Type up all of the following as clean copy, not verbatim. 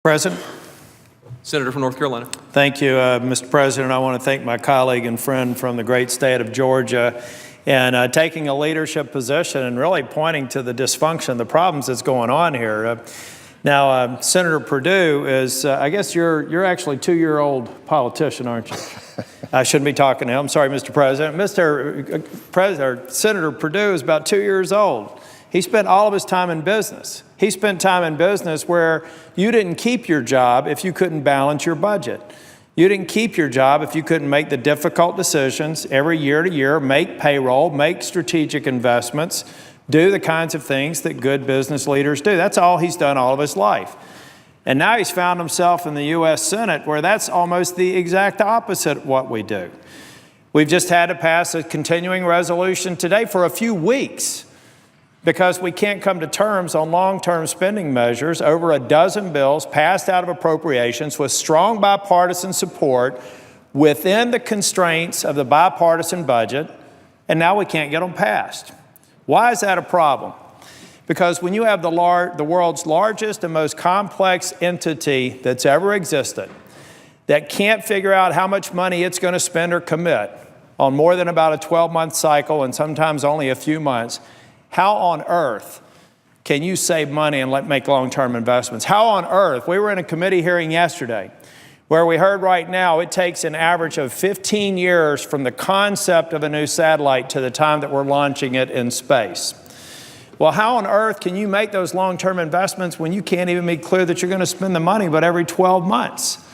President. Senator from North Carolina. Thank you, Mr. President. I want to thank my colleague and friend from the great state of Georgia and taking a leadership position and really pointing to the dysfunction, the problems that's going on here. Now, Senator Perdue is, I guess you're actually a 2-year-old politician, aren't you? I shouldn't be talking to him. I'm sorry, Mr. President. Senator Perdue is about 2 years old. He spent all of his time in business. He spent time in business where you didn't keep your job if you couldn't balance your budget. You didn't keep your job if you couldn't make the difficult decisions every year to year, make payroll, make strategic investments, do the kinds of things that good business leaders do. That's all he's done all of his life. And now he's found himself in the U.S. Senate where that's almost the exact opposite of what we do. We've just had to pass a continuing resolution today for a few weeks because we can't come to terms on long-term spending measures. Over a dozen bills passed out of appropriations with strong bipartisan support within the constraints of the bipartisan budget, and now we can't get them passed. Why is that a problem? Because when you have the world's largest and most complex entity that's ever existed that can't figure out how much money it's going to spend or commit on more than about a 12-month cycle and sometimes only a few months, how on earth can you save money and make long-term investments? How on earth? We were in a committee hearing yesterday where we heard right now it takes an average of 15 years from the concept of a new satellite to the time that we're launching it in space. Well, how on earth can you make those long-term investments when you can't even be clear that you're going to spend the money but every 12 months?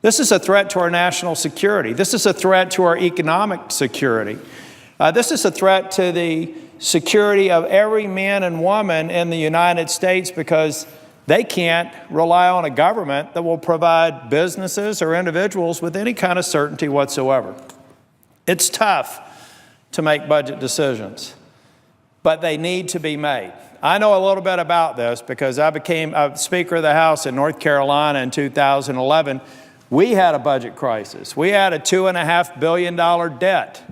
This is a threat to our national security. This is a threat to our economic security. This is a threat to the security of every man and woman in the United States because they can't rely on a government that will provide businesses or individuals with any kind of certainty whatsoever. It's tough to make budget decisions, but they need to be made. I know a little bit about this because I became a Speaker of the House in North Carolina in 2011. We had a budget crisis. We had a $2.5 billion debt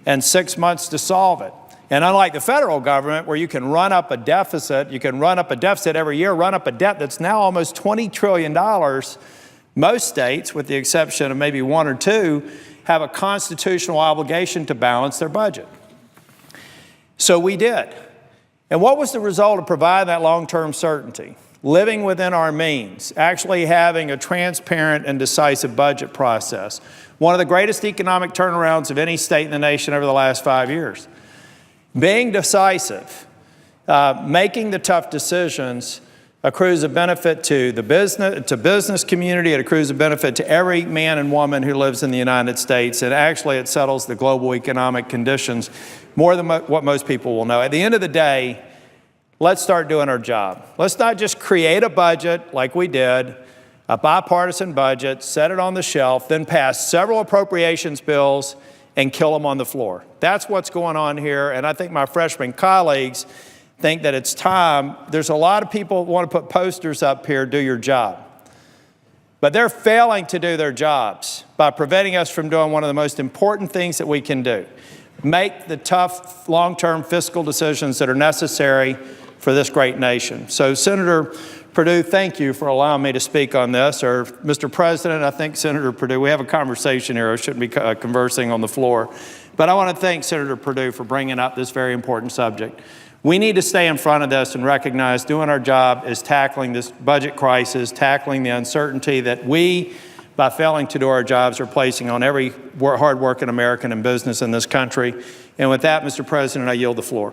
and 6 months to solve it. And unlike the federal government, where you can run up a deficit, every year, run up a debt that's now almost $20 trillion, most states, with the exception of maybe one or two, have a constitutional obligation to balance their budget. So we did. And what was the result of providing that long-term certainty? Living within our means, actually having a transparent and decisive budget process. One of the greatest economic turnarounds of any state in the nation over the last 5 years. Being decisive, making the tough decisions accrues a benefit to the business community. It accrues a benefit to every man and woman who lives in the United States. And actually, it settles the global economic conditions more than what most people will know. At the end of the day, let's start doing our job. Let's not just create a budget like we did, a bipartisan budget, set it on the shelf, then pass several appropriations bills and kill them on the floor. That's what's going on here, and I think my freshman colleagues think that it's time. There's a lot of people who want to put posters up here, do your job. But they're failing to do their jobs by preventing us from doing one of the most important things that we can do. Make the tough, long-term fiscal decisions that are necessary for this great nation. So, Senator Perdue, thank you for allowing me to speak on this. Or, Mr. President, I think Senator Perdue, we have a conversation here. I shouldn't be conversing on the floor. But I want to thank Senator Perdue for bringing up this very important subject. We need to stay in front of this and recognize doing our job is tackling this budget crisis, tackling the uncertainty that we, by failing to do our jobs, are placing on every hard-working American and business in this country. And with that, Mr. President, I yield the floor.